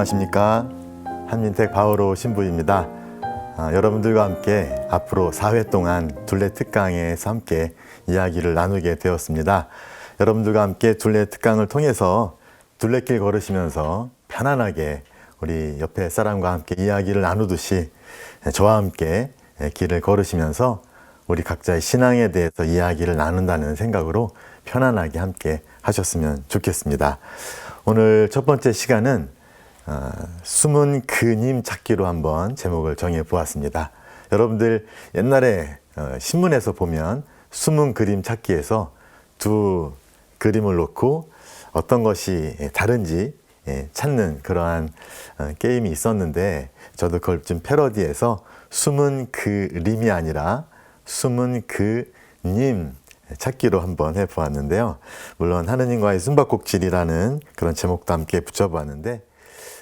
안녕하십니까. 한민택 바오로 신부입니다. 여러분들과 함께 앞으로 4회 동안 둘레 특강에서 함께 이야기를 나누게 되었습니다. 여러분들과 함께 둘레 특강을 통해서 둘레길 걸으시면서 편안하게 우리 옆에 사람과 함께 이야기를 나누듯이 저와 함께 길을 걸으시면서 우리 각자의 신앙에 대해서 이야기를 나눈다는 생각으로 편안하게 함께 하셨으면 좋겠습니다. 오늘 첫 번째 시간은 숨은 그님 찾기로 한번 제목을 정해 보았습니다. 여러분들 옛날에 신문에서 보면 숨은 그림 찾기에서 두 그림을 놓고 어떤 것이 다른지 찾는 그러한 게임이 있었는데, 저도 그걸 좀 패러디해서 숨은 그림이 아니라 숨은 그님 찾기로 한번 해보았는데요. 물론 하느님과의 숨바꼭질이라는 그런 제목도 함께 붙여보았는데,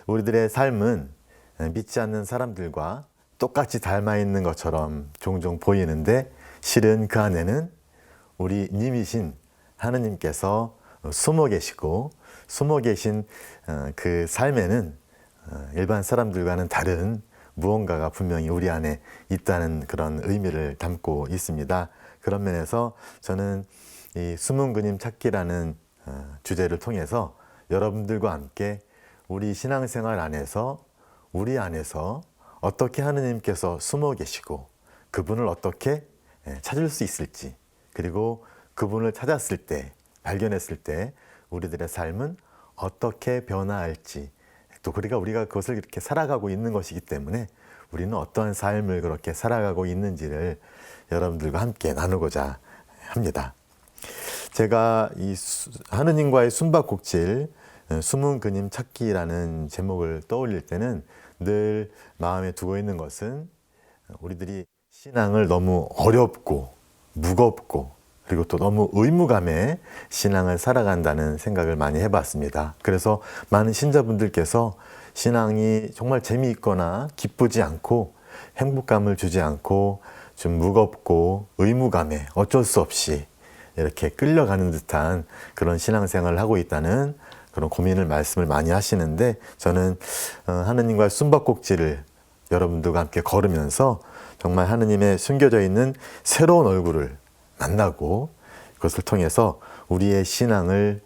우리들의 삶은 믿지 않는 사람들과 똑같이 닮아 있는 것처럼 종종 보이는데, 실은 그 안에는 우리 님이신 하느님께서 숨어 계시고, 숨어 계신 그 삶에는 일반 사람들과는 다른 무언가가 분명히 우리 안에 있다는 그런 의미를 담고 있습니다. 그런 면에서 저는 이 숨은 그님 찾기라는 주제를 통해서 여러분들과 함께 우리 신앙생활 안에서, 우리 안에서 어떻게 하느님께서 숨어 계시고 그분을 어떻게 찾을 수 있을지, 그리고 그분을 찾았을 때, 발견했을 때 우리들의 삶은 어떻게 변화할지, 또 우리가 그것을 이렇게 살아가고 있는 것이기 때문에 우리는 어떠한 삶을 그렇게 살아가고 있는지를 여러분들과 함께 나누고자 합니다. 제가 이 하느님과의 숨바꼭질, 숨은 그님 찾기라는 제목을 떠올릴 때는 늘 마음에 두고 있는 것은 우리들이 신앙을 너무 어렵고 무겁고 그리고 또 너무 의무감에 신앙을 살아간다는 생각을 많이 해봤습니다. 그래서 많은 신자분들께서 신앙이 정말 재미있거나 기쁘지 않고 행복감을 주지 않고 좀 무겁고 의무감에 어쩔 수 없이 이렇게 끌려가는 듯한 그런 신앙생활을 하고 있다는 그런 고민을 말씀을 많이 하시는데, 저는 하느님과의 숨바꼭질을 여러분들과 함께 걸으면서 정말 하느님의 숨겨져 있는 새로운 얼굴을 만나고 그것을 통해서 우리의 신앙을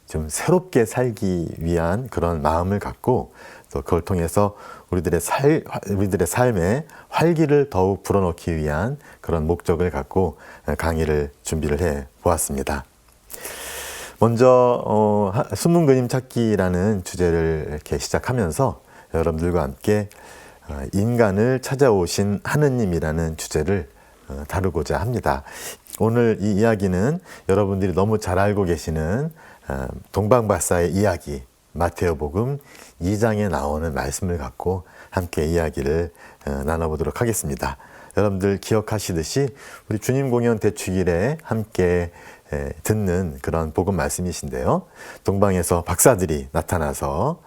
좀 새롭게 살기 위한 그런 마음을 갖고, 또 그걸 통해서 우리들의 삶에 활기를 더욱 불어넣기 위한 그런 목적을 갖고 강의를 준비를 해 보았습니다. 먼저 숨은 그림 찾기라는 주제를 이렇게 시작하면서 여러분들과 함께 인간을 찾아오신 하느님이라는 주제를 다루고자 합니다. 오늘 이 이야기는 여러분들이 너무 잘 알고 계시는 동방박사의 이야기, 마태오복음 2장에 나오는 말씀을 갖고 함께 이야기를 나눠보도록 하겠습니다. 여러분들 기억하시듯이 우리 주님 공연 대축일에 함께 듣는 그런 복음 말씀이신데요. 동방에서 박사들이 나타나서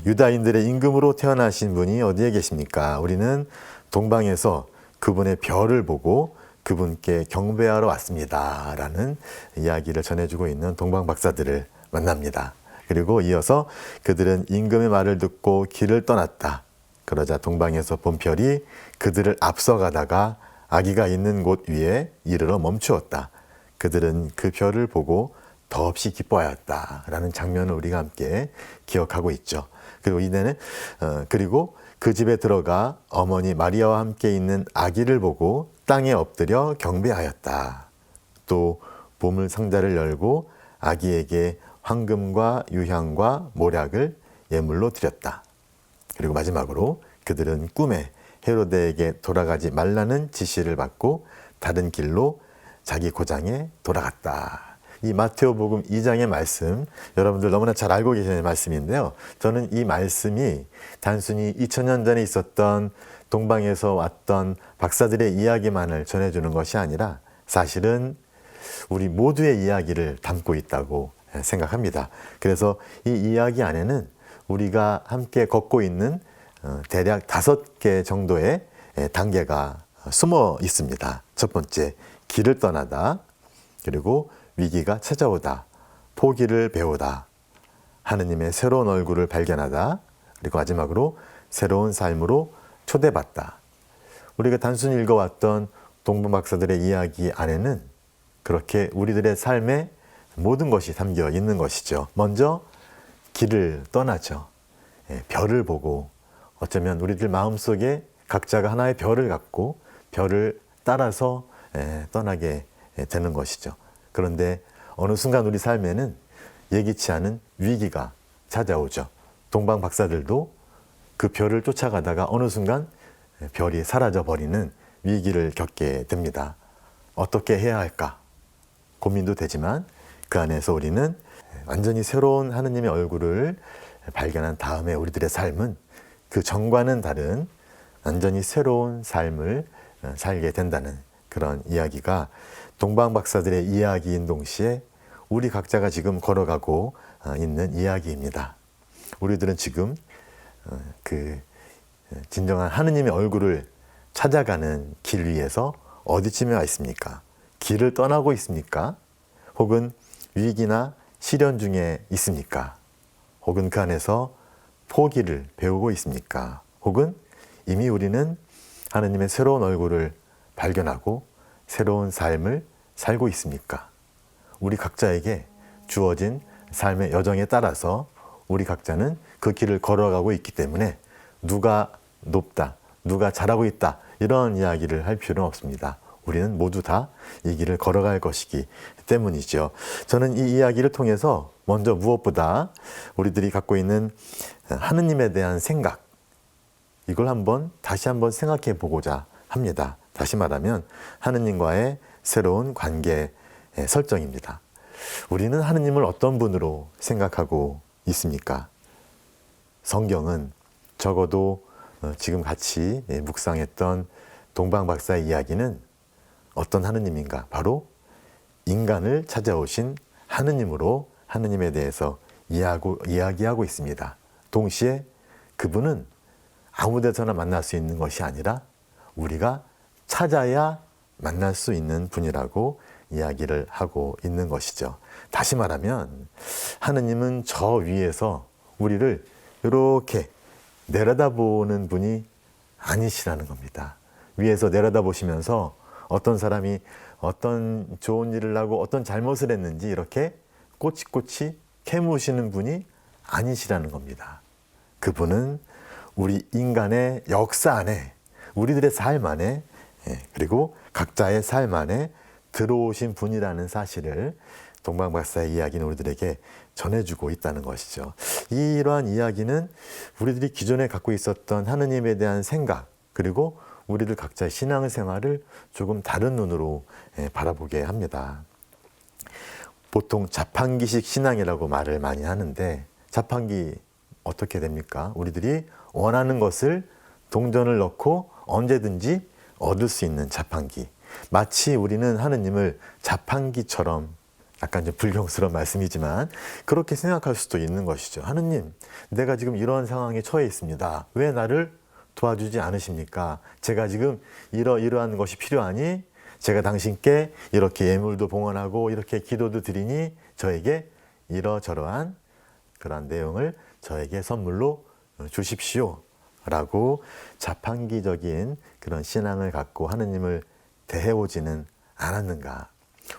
유다인들의 임금으로 태어나신 분이 어디에 계십니까? 우리는 동방에서 그분의 별을 보고 그분께 경배하러 왔습니다 라는 이야기를 전해주고 있는 동방 박사들을 만납니다. 그리고 이어서 그들은 임금의 말을 듣고 길을 떠났다. 그러자 동방에서 본 별이 그들을 앞서가다가 아기가 있는 곳 위에 이르러 멈추었다. 그들은 그 별을 보고 더없이 기뻐하였다 라는 장면을 우리가 함께 기억하고 있죠. 그리고 이내는 그리고 그 집에 들어가 어머니 마리아와 함께 있는 아기를 보고 땅에 엎드려 경배하였다. 또 보물 상자를 열고 아기에게 황금과 유향과 모략을 예물로 드렸다. 그리고 마지막으로 그들은 꿈에 헤로데에게 돌아가지 말라는 지시를 받고 다른 길로 자기 고장에 돌아갔다. 이 마태오복음 2장의 말씀, 여러분들 너무나 잘 알고 계시는 말씀인데요. 저는 이 말씀이 단순히 2000년 전에 있었던 동방에서 왔던 박사들의 이야기만을 전해주는 것이 아니라 사실은 우리 모두의 이야기를 담고 있다고 생각합니다. 그래서 이 이야기 안에는 우리가 함께 걷고 있는 대략 5개 정도의 단계가 숨어 있습니다. 첫 번째, 길을 떠나다. 그리고 위기가 찾아오다. 포기를 배우다. 하느님의 새로운 얼굴을 발견하다. 그리고 마지막으로 새로운 삶으로 초대받다. 우리가 단순히 읽어왔던 동방 박사들의 이야기 안에는 그렇게 우리들의 삶의 모든 것이 담겨 있는 것이죠. 먼저 길을 떠나죠. 별을 보고 어쩌면 우리들 마음속에 각자가 하나의 별을 갖고 별을 따라서 떠나게 되는 것이죠. 그런데 어느 순간 우리 삶에는 예기치 않은 위기가 찾아오죠. 동방 박사들도 그 별을 쫓아가다가 어느 순간 별이 사라져 버리는 위기를 겪게 됩니다. 어떻게 해야 할까? 고민도 되지만 그 안에서 우리는 완전히 새로운 하느님의 얼굴을 발견한 다음에 우리들의 삶은 그 전과는 다른 완전히 새로운 삶을 살게 된다는 그런 이야기가 동방 박사들의 이야기인 동시에 우리 각자가 지금 걸어가고 있는 이야기입니다. 우리들은 지금 그 진정한 하느님의 얼굴을 찾아가는 길 위에서 어디쯤에 와 있습니까? 길을 떠나고 있습니까? 혹은 위기나 시련 중에 있습니까? 혹은 그 안에서 포기를 배우고 있습니까? 혹은 이미 우리는 하느님의 새로운 얼굴을 발견하고 새로운 삶을 살고 있습니까? 우리 각자에게 주어진 삶의 여정에 따라서 우리 각자는 그 길을 걸어가고 있기 때문에 누가 높다, 누가 잘하고 있다 이런 이야기를 할 필요는 없습니다. 우리는 모두 다 이 길을 걸어갈 것이기 때문이죠. 저는 이 이야기를 통해서 먼저 무엇보다 우리들이 갖고 있는 하느님에 대한 생각, 이걸 다시 한번 생각해 보고자 합니다. 다시 말하면 하느님과의 새로운 관계 설정입니다. 우리는 하느님을 어떤 분으로 생각하고 있습니까? 성경은 적어도 지금 같이 묵상했던 동방 박사의 이야기는 어떤 하느님인가? 바로 인간을 찾아오신 하느님으로 하느님에 대해서 이야기하고 있습니다. 동시에 그분은 아무 데서나 만날 수 있는 것이 아니라 우리가 찾아야 만날 수 있는 분이라고 이야기를 하고 있는 것이죠. 다시 말하면 하느님은 저 위에서 우리를 이렇게 내려다보는 분이 아니시라는 겁니다. 위에서 내려다보시면서 어떤 사람이 어떤 좋은 일을 하고 어떤 잘못을 했는지 이렇게 꼬치꼬치 캐무시는 분이 아니시라는 겁니다. 그분은 우리 인간의 역사 안에, 우리들의 삶 안에, 그리고 각자의 삶 안에 들어오신 분이라는 사실을 동방 박사의 이야기는 우리들에게 전해주고 있다는 것이죠. 이러한 이야기는 우리들이 기존에 갖고 있었던 하느님에 대한 생각, 그리고 우리들 각자의 신앙생활을 조금 다른 눈으로 바라보게 합니다. 보통 자판기식 신앙이라고 말을 많이 하는데, 자판기 어떻게 됩니까? 우리들이 원하는 것을 동전을 넣고 언제든지 얻을 수 있는 자판기. 마치 우리는 하느님을 자판기처럼, 약간 좀 불경스러운 말씀이지만 그렇게 생각할 수도 있는 것이죠. 하느님, 내가 지금 이러한 상황에 처해 있습니다. 왜 나를 도와주지 않으십니까? 제가 지금 이러한 것이 필요하니 제가 당신께 이렇게 예물도 봉헌하고 이렇게 기도도 드리니 저에게 이러저러한 그런 내용을 저에게 선물로 주십시오 라고 자판기적인 그런 신앙을 갖고 하느님을 대해오지는 않았는가?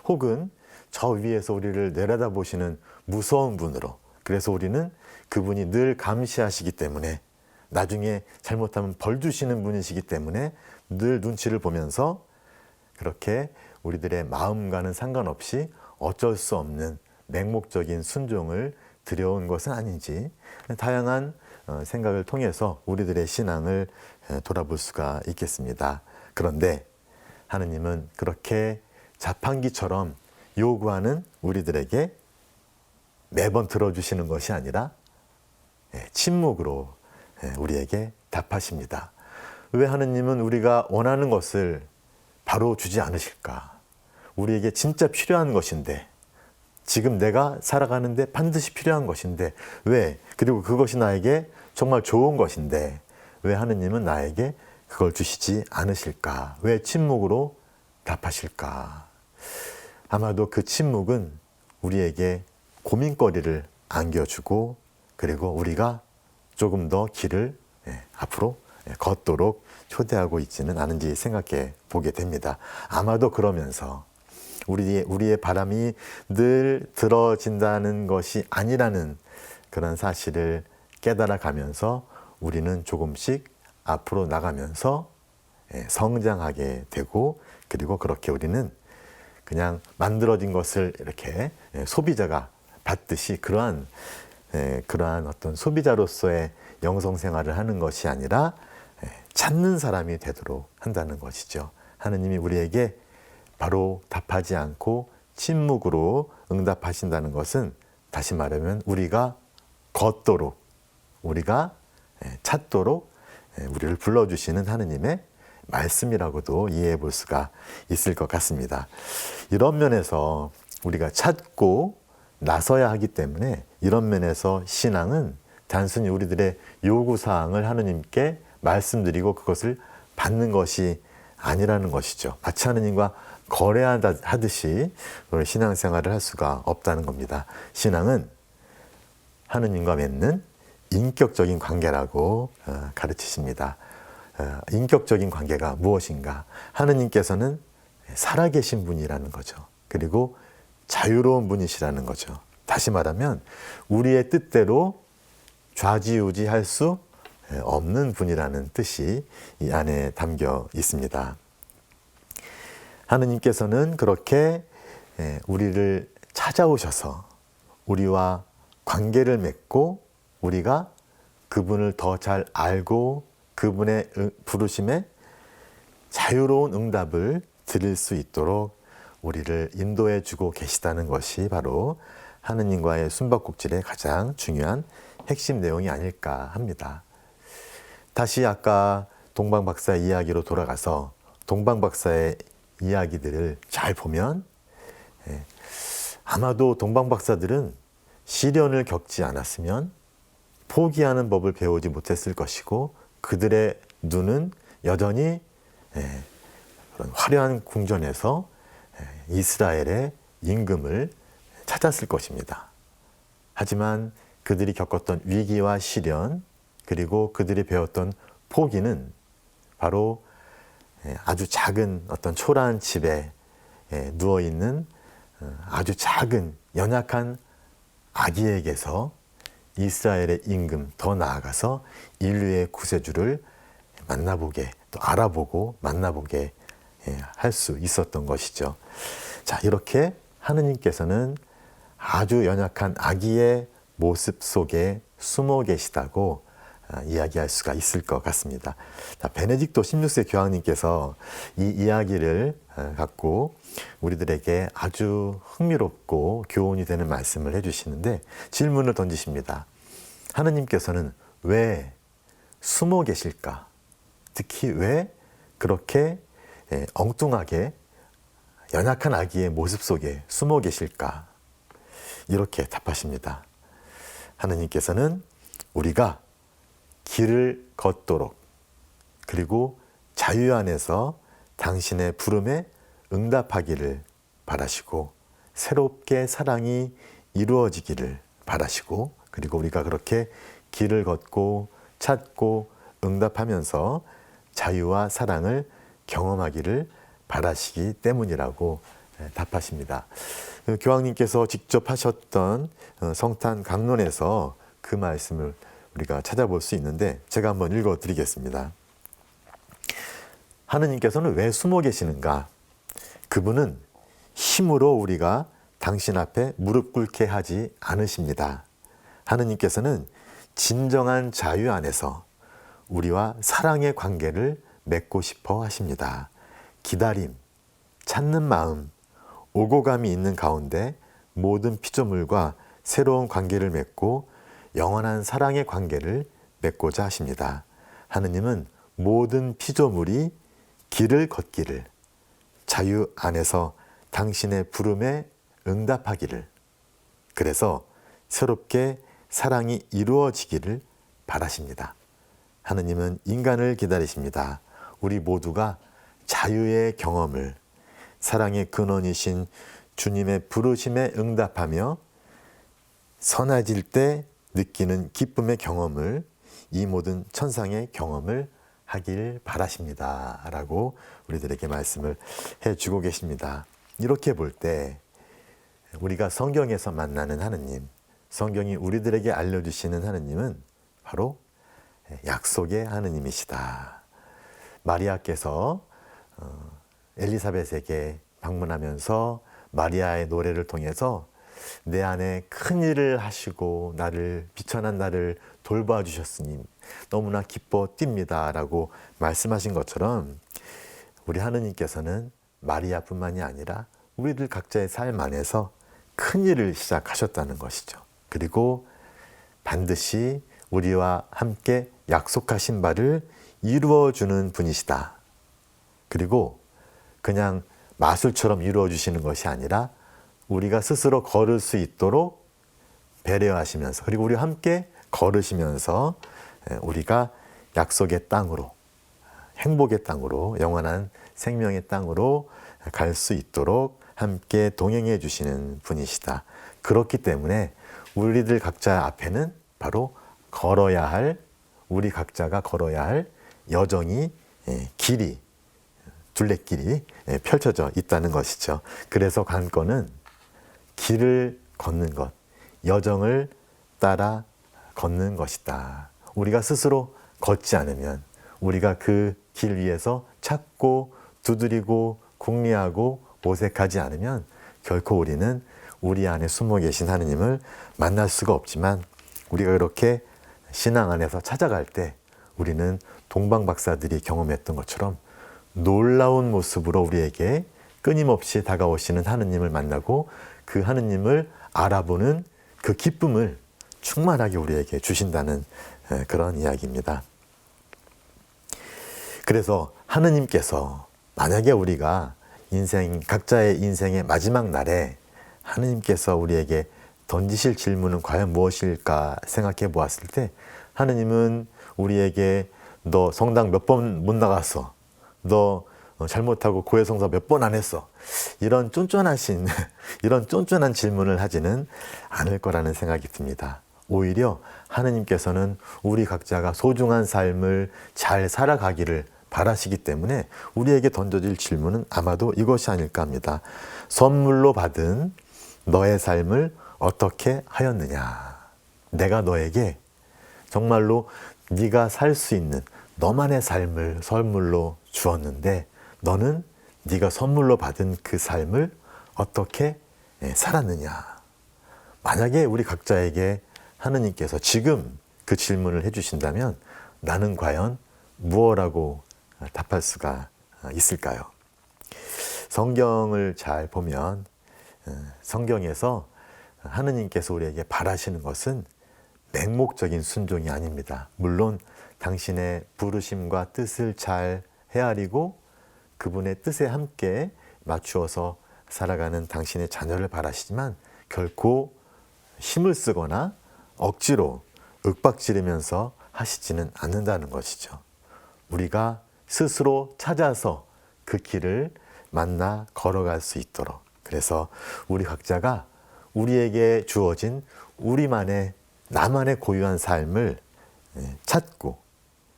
혹은 저 위에서 우리를 내려다보시는 무서운 분으로, 그래서 우리는 그분이 늘 감시하시기 때문에, 나중에 잘못하면 벌 주시는 분이시기 때문에 늘 눈치를 보면서 그렇게 우리들의 마음과는 상관없이 어쩔 수 없는 맹목적인 순종을 드려온 것은 아닌지, 다양한 생각을 통해서 우리들의 신앙을 돌아볼 수가 있겠습니다. 그런데 하느님은 그렇게 자판기처럼 요구하는 우리들에게 매번 들어주시는 것이 아니라 침묵으로 우리에게 답하십니다. 왜 하느님은 우리가 원하는 것을 바로 주지 않으실까? 우리에게 진짜 필요한 것인데, 지금 내가 살아가는데 반드시 필요한 것인데, 왜? 그리고 그것이 나에게 정말 좋은 것인데 왜 하느님은 나에게 그걸 주시지 않으실까? 왜 침묵으로 답하실까? 아마도 그 침묵은 우리에게 고민거리를 안겨주고, 그리고 우리가 조금 더 길을 앞으로 걷도록 초대하고 있지는 않은지 생각해 보게 됩니다. 아마도 그러면서 우리의 바람이 늘 들어진다는 것이 아니라는 그런 사실을 깨달아 가면서 우리는 조금씩 앞으로 나가면서 성장하게 되고, 그리고 그렇게 우리는 그냥 만들어진 것을 이렇게 소비자가 받듯이 그러한 어떤 소비자로서의 영성 생활을 하는 것이 아니라 찾는 사람이 되도록 한다는 것이죠. 하느님이 우리에게 바로 답하지 않고 침묵으로 응답하신다는 것은, 다시 말하면 우리가 걷도록, 우리가 찾도록 우리를 불러주시는 하느님의 말씀이라고도 이해해 볼 수가 있을 것 같습니다. 이런 면에서 우리가 찾고 나서야 하기 때문에, 이런 면에서 신앙은 단순히 우리들의 요구사항을 하느님께 말씀드리고 그것을 받는 것이 아니라는 것이죠. 마치 하느님과 거래하듯이 신앙생활을 할 수가 없다는 겁니다. 신앙은 하느님과 맺는 인격적인 관계라고 가르치십니다. 인격적인 관계가 무엇인가? 하느님께서는 살아계신 분이라는 거죠. 그리고 자유로운 분이시라는 거죠. 다시 말하면 우리의 뜻대로 좌지우지할 수 없는 분이라는 뜻이 이 안에 담겨 있습니다. 하느님께서는 그렇게 우리를 찾아오셔서 우리와 관계를 맺고, 우리가 그분을 더 잘 알고 그분의 부르심에 자유로운 응답을 드릴 수 있도록 우리를 인도해 주고 계시다는 것이 바로 하느님과의 숨바꼭질의 가장 중요한 핵심 내용이 아닐까 합니다. 다시 아까 동방 박사의 이야기로 돌아가서 동방 박사의 이야기들을 잘 보면 아마도 동방 박사들은 시련을 겪지 않았으면 포기하는 법을 배우지 못했을 것이고, 그들의 눈은 여전히 그런 화려한 궁전에서 이스라엘의 임금을 찾았을 것입니다. 하지만 그들이 겪었던 위기와 시련, 그리고 그들이 배웠던 포기는 바로 아주 작은 어떤 초라한 집에 누워있는 아주 작은 연약한 아기에게서 이스라엘의 임금, 더 나아가서 인류의 구세주를 만나보게, 또 알아보고 만나보게 할 수 있었던 것이죠. 자, 이렇게 하느님께서는 아주 연약한 아기의 모습 속에 숨어 계시다고 이야기할 수가 있을 것 같습니다. 베네딕토 16세 교황님께서 이 이야기를 갖고 우리들에게 아주 흥미롭고 교훈이 되는 말씀을 해주시는데, 질문을 던지십니다. 하느님께서는 왜 숨어 계실까? 특히 왜 그렇게 엉뚱하게 연약한 아기의 모습 속에 숨어 계실까? 이렇게 답하십니다. 하느님께서는 우리가 길을 걷도록, 그리고 자유 안에서 당신의 부름에 응답하기를 바라시고, 새롭게 사랑이 이루어지기를 바라시고, 그리고 우리가 그렇게 길을 걷고 찾고 응답하면서 자유와 사랑을 경험하기를 바라시기 때문이라고 답하십니다. 교황님께서 직접 하셨던 성탄 강론에서 그 말씀을 우리가 찾아볼 수 있는데, 제가 한번 읽어 드리겠습니다. 하느님께서는 왜 숨어 계시는가? 그분은 힘으로 우리가 당신 앞에 무릎 꿇게 하지 않으십니다. 하느님께서는 진정한 자유 안에서 우리와 사랑의 관계를 맺고 싶어 하십니다. 기다림, 찾는 마음, 오고 감이 있는 가운데 모든 피조물과 새로운 관계를 맺고 영원한 사랑의 관계를 맺고자 하십니다. 하느님은 모든 피조물이 길을 걷기를, 자유 안에서 당신의 부름에 응답하기를, 그래서 새롭게 사랑이 이루어지기를 바라십니다. 하느님은 인간을 기다리십니다. 우리 모두가 자유의 경험을, 사랑의 근원이신 주님의 부르심에 응답하며 선해질 때 느끼는 기쁨의 경험을 이 모든 천상의 경험을 하길 바라십니다. 라고 우리들에게 말씀을 해주고 계십니다. 이렇게 볼 때 우리가 성경에서 만나는 하느님, 성경이 우리들에게 알려주시는 하느님은 바로 약속의 하느님이시다. 마리아께서 엘리사벳에게 방문하면서 마리아의 노래를 통해서 내 안에 큰 일을 하시고 비천한 나를 돌봐주셨으니 너무나 기뻐 뜁니다 라고 말씀하신 것처럼 우리 하느님께서는 마리아뿐만이 아니라 우리들 각자의 삶 안에서 큰 일을 시작하셨다는 것이죠. 그리고 반드시 우리와 함께 약속하신 바를 이루어주는 분이시다. 그리고 그냥 마술처럼 이루어주시는 것이 아니라 우리가 스스로 걸을 수 있도록 배려하시면서 그리고 우리와 함께 걸으시면서 우리가 약속의 땅으로, 행복의 땅으로, 영원한 생명의 땅으로 갈 수 있도록 함께 동행해 주시는 분이시다. 그렇기 때문에 우리들 각자 앞에는 바로 우리 각자가 걸어야 할 여정이, 길이, 둘레길이 펼쳐져 있다는 것이죠. 그래서 관건은 길을 걷는 것, 여정을 따라 걷는 것이다. 우리가 스스로 걷지 않으면, 우리가 그 길 위에서 찾고 두드리고 궁리하고 모색하지 않으면 결코 우리는 우리 안에 숨어 계신 하느님을 만날 수가 없지만, 우리가 그렇게 신앙 안에서 찾아갈 때 우리는 동방박사들이 경험했던 것처럼 놀라운 모습으로 우리에게 끊임없이 다가오시는 하느님을 만나고 그 하느님을 알아보는 그 기쁨을 충만하게 우리에게 주신다는 그런 이야기입니다. 그래서 하느님께서 만약에 우리가 각자의 인생의 마지막 날에 하느님께서 우리에게 던지실 질문은 과연 무엇일까 생각해 보았을 때, 하느님은 우리에게 너 성당 몇 번 못 나갔어, 너 잘못하고 고해 성사 몇 번 안 했어, 이런 쫀쫀한 질문을 하지는 않을 거라는 생각이 듭니다. 오히려 하느님께서는 우리 각자가 소중한 삶을 잘 살아가기를 바라시기 때문에 우리에게 던져질 질문은 아마도 이것이 아닐까 합니다. 선물로 받은 너의 삶을 어떻게 하였느냐. 내가 너에게 정말로 네가 살 수 있는 너만의 삶을 선물로 주었는데 너는 네가 선물로 받은 그 삶을 어떻게 살았느냐. 만약에 우리 각자에게 하느님께서 지금 그 질문을 해주신다면 나는 과연 무엇라고 답할 수가 있을까요? 성경을 잘 보면 성경에서 하느님께서 우리에게 바라시는 것은 맹목적인 순종이 아닙니다. 물론 당신의 부르심과 뜻을 잘 헤아리고 그분의 뜻에 함께 맞추어서 살아가는 당신의 자녀를 바라시지만 결코 힘을 쓰거나 억지로 윽박지르면서 하시지는 않는다는 것이죠. 우리가 스스로 찾아서 그 길을 만나 걸어갈 수 있도록, 그래서 우리 각자가 우리에게 주어진 나만의 고유한 삶을 찾고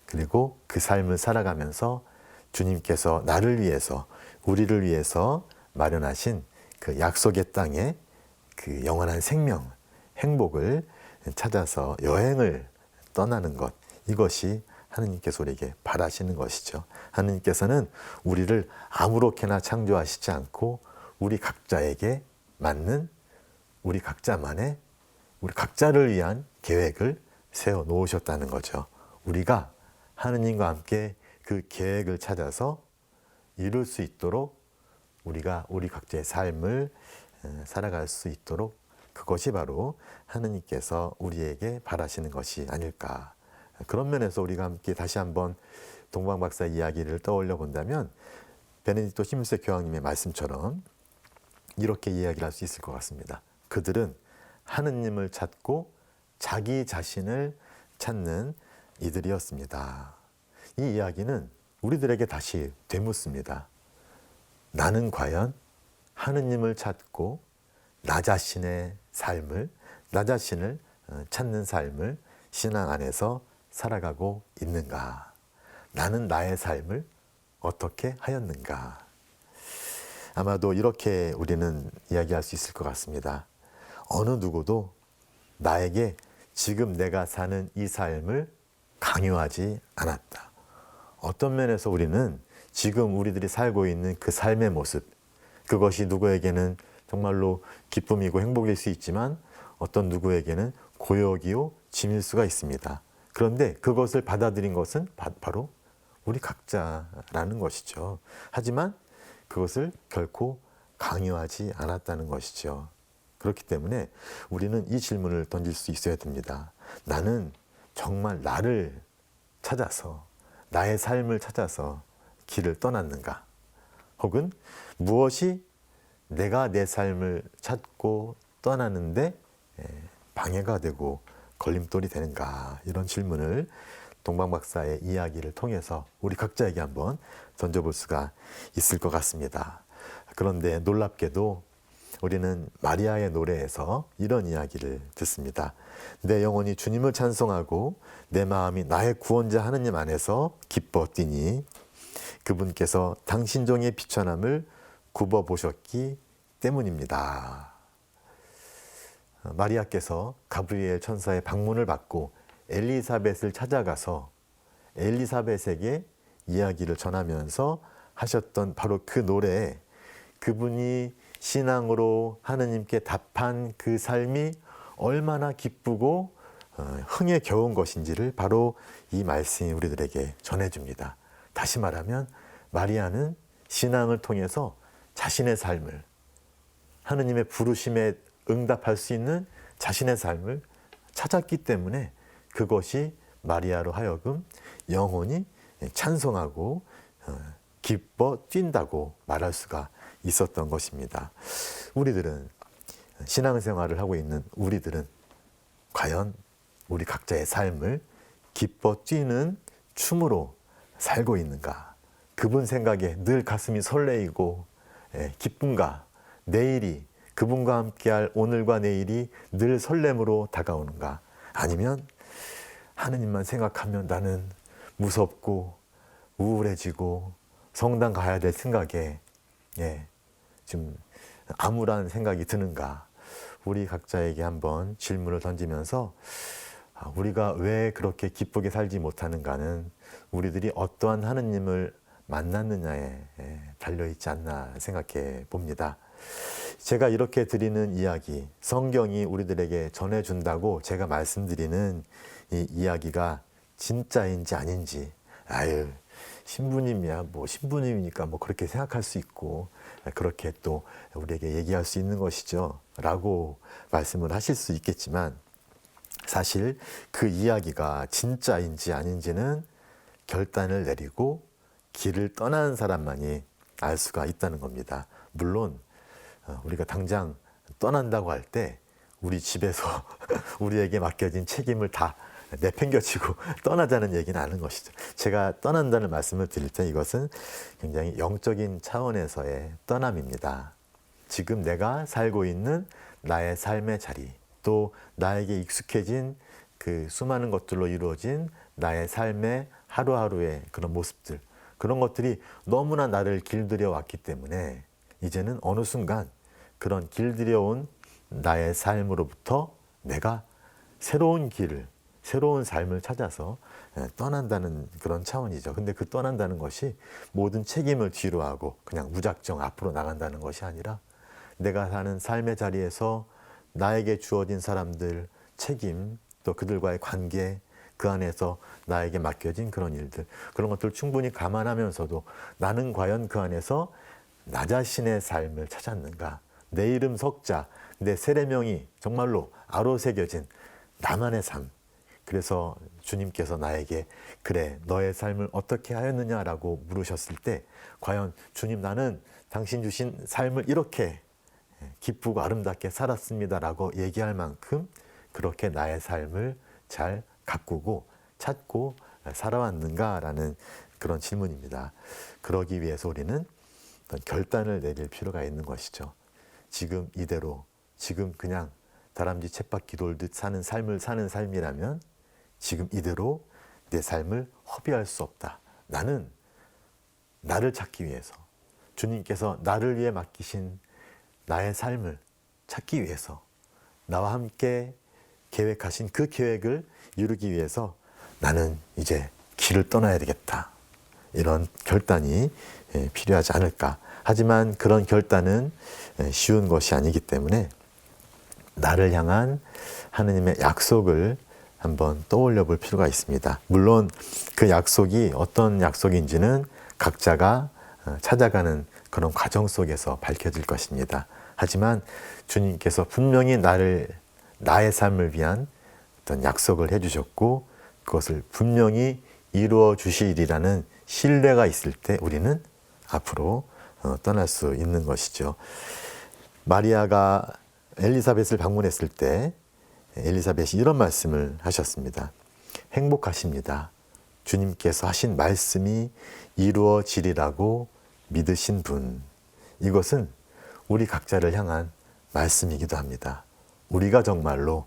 그리고 그 삶을 살아가면서 주님께서 나를 위해서, 우리를 위해서 마련하신 그 약속의 땅에 그 영원한 생명, 행복을 찾아서 여행을 떠나는 것, 이것이 하느님께서 우리에게 바라시는 것이죠. 하느님께서는 우리를 아무렇게나 창조하시지 않고 우리 각자에게 맞는 우리 각자를 위한 계획을 세워 놓으셨다는 거죠. 우리가 하느님과 함께 그 계획을 찾아서 이룰 수 있도록 우리가 우리 각자의 삶을 살아갈 수 있도록, 그것이 바로 하느님께서 우리에게 바라시는 것이 아닐까. 그런 면에서 우리가 함께 다시 한번 동방박사 이야기를 떠올려 본다면 베네딕토 16세 교황님의 말씀처럼 이렇게 이야기를 할 수 있을 것 같습니다. 그들은 하느님을 찾고 자기 자신을 찾는 이들이었습니다. 이 이야기는 우리들에게 다시 되묻습니다. 나는 과연 하느님을 찾고 나 자신을 찾는 삶을 신앙 안에서 살아가고 있는가? 나는 나의 삶을 어떻게 하였는가? 아마도 이렇게 우리는 이야기할 수 있을 것 같습니다. 어느 누구도 나에게 지금 내가 사는 이 삶을 강요하지 않았다. 어떤 면에서 우리는 지금 우리들이 살고 있는 그 삶의 모습, 그것이 누구에게는 정말로 기쁨이고 행복일 수 있지만 어떤 누구에게는 고역이요 짐일 수가 있습니다. 그런데 그것을 받아들인 것은 바로 우리 각자라는 것이죠. 하지만 그것을 결코 강요하지 않았다는 것이죠. 그렇기 때문에 우리는 이 질문을 던질 수 있어야 됩니다. 나는 정말 나를 찾아서, 나의 삶을 찾아서 길을 떠났는가? 혹은 무엇이 내가 내 삶을 찾고 떠나는데 방해가 되고 걸림돌이 되는가? 이런 질문을 동방 박사의 이야기를 통해서 우리 각자에게 한번 던져볼 수가 있을 것 같습니다. 그런데 놀랍게도 우리는 마리아의 노래에서 이런 이야기를 듣습니다. 내 영혼이 주님을 찬송하고 내 마음이 나의 구원자 하느님 안에서 기뻐 뛰니 그분께서 당신 종의 비천함을 굽어보셨기 때문입니다. 마리아께서 가브리엘 천사의 방문을 받고 엘리사벳을 찾아가서 엘리사벳에게 이야기를 전하면서 하셨던 바로 그 노래에 그분이 신앙으로 하느님께 답한 그 삶이 얼마나 기쁘고 흥에 겨운 것인지를 바로 이 말씀이 우리들에게 전해줍니다. 다시 말하면 마리아는 신앙을 통해서 자신의 삶을, 하느님의 부르심에 응답할 수 있는 자신의 삶을 찾았기 때문에 그것이 마리아로 하여금 영혼이 찬송하고 기뻐 뛴다고 말할 수가 있었던 것입니다. 우리들은, 신앙생활을 하고 있는 우리들은 과연 우리 각자의 삶을 기뻐 뛰는 춤으로 살고 있는가? 그분 생각에 늘 가슴이 설레이고 기쁜가? 내일이, 그분과 함께할 오늘과 내일이 늘 설렘으로 다가오는가? 아니면 하느님만 생각하면 나는 무섭고 우울해지고 성당 가야 될 생각에 좀 암울한 생각이 드는가? 우리 각자에게 한번 질문을 던지면서 우리가 왜 그렇게 기쁘게 살지 못하는가는 우리들이 어떠한 하느님을 만났느냐에 달려있지 않나 생각해 봅니다. 제가 이렇게 드리는 이야기, 성경이 우리들에게 전해준다고 제가 말씀드리는 이 이야기가 진짜인지 아닌지, 신부님이야, 신부님이니까 그렇게 생각할 수 있고, 그렇게 또 우리에게 얘기할 수 있는 것이죠. 라고 말씀을 하실 수 있겠지만, 사실 그 이야기가 진짜인지 아닌지는 결단을 내리고 길을 떠나는 사람만이 알 수가 있다는 겁니다. 물론, 우리가 당장 떠난다고 할 때 우리 집에서 우리에게 맡겨진 책임을 다 내팽겨치고 떠나자는 얘기는 아닌 것이죠. 제가 떠난다는 말씀을 드릴 때 이것은 굉장히 영적인 차원에서의 떠남입니다. 지금 내가 살고 있는 나의 삶의 자리, 또 나에게 익숙해진 그 수많은 것들로 이루어진 나의 삶의 하루하루의 그런 모습들, 그런 것들이 너무나 나를 길들여 왔기 때문에 이제는 어느 순간 그런 길들여온 나의 삶으로부터 내가 새로운 길을, 새로운 삶을 찾아서 떠난다는 그런 차원이죠. 근데 그 떠난다는 것이 모든 책임을 뒤로 하고 그냥 무작정 앞으로 나간다는 것이 아니라 내가 사는 삶의 자리에서 나에게 주어진 사람들, 책임, 또 그들과의 관계, 그 안에서 나에게 맡겨진 그런 일들, 그런 것들을 충분히 감안하면서도 나는 과연 그 안에서 나 자신의 삶을 찾았는가? 내 이름 석자, 내 세례명이 정말로 아로새겨진 나만의 삶. 그래서 주님께서 나에게 그래, 너의 삶을 어떻게 하였느냐라고 물으셨을 때 과연 주님, 나는 당신 주신 삶을 이렇게 기쁘고 아름답게 살았습니다라고 얘기할 만큼 그렇게 나의 삶을 잘 가꾸고 찾고 살아왔는가라는 그런 질문입니다. 그러기 위해서 우리는 어떤 결단을 내릴 필요가 있는 것이죠. 지금 이대로, 지금 그냥 다람쥐 쳇바퀴 돌듯 사는 삶을 사는 삶이라면 지금 이대로 내 삶을 허비할 수 없다. 나는 나를 찾기 위해서, 주님께서 나를 위해 맡기신 나의 삶을 찾기 위해서, 나와 함께 계획하신 그 계획을 이루기 위해서 나는 이제 길을 떠나야 되겠다. 이런 결단이 필요하지 않을까. 하지만 그런 결단은 쉬운 것이 아니기 때문에 나를 향한 하느님의 약속을 한번 떠올려 볼 필요가 있습니다. 물론 그 약속이 어떤 약속인지는 각자가 찾아가는 그런 과정 속에서 밝혀질 것입니다. 하지만 주님께서 분명히 나의 삶을 위한 어떤 약속을 해주셨고 그것을 분명히 이루어 주시리라는 신뢰가 있을 때 우리는 앞으로 떠날 수 있는 것이죠. 마리아가 엘리사벳을 방문했을 때 엘리사벳이 이런 말씀을 하셨습니다. 행복하십니다. 주님께서 하신 말씀이 이루어지리라고 믿으신 분. 이것은 우리 각자를 향한 말씀이기도 합니다. 우리가 정말로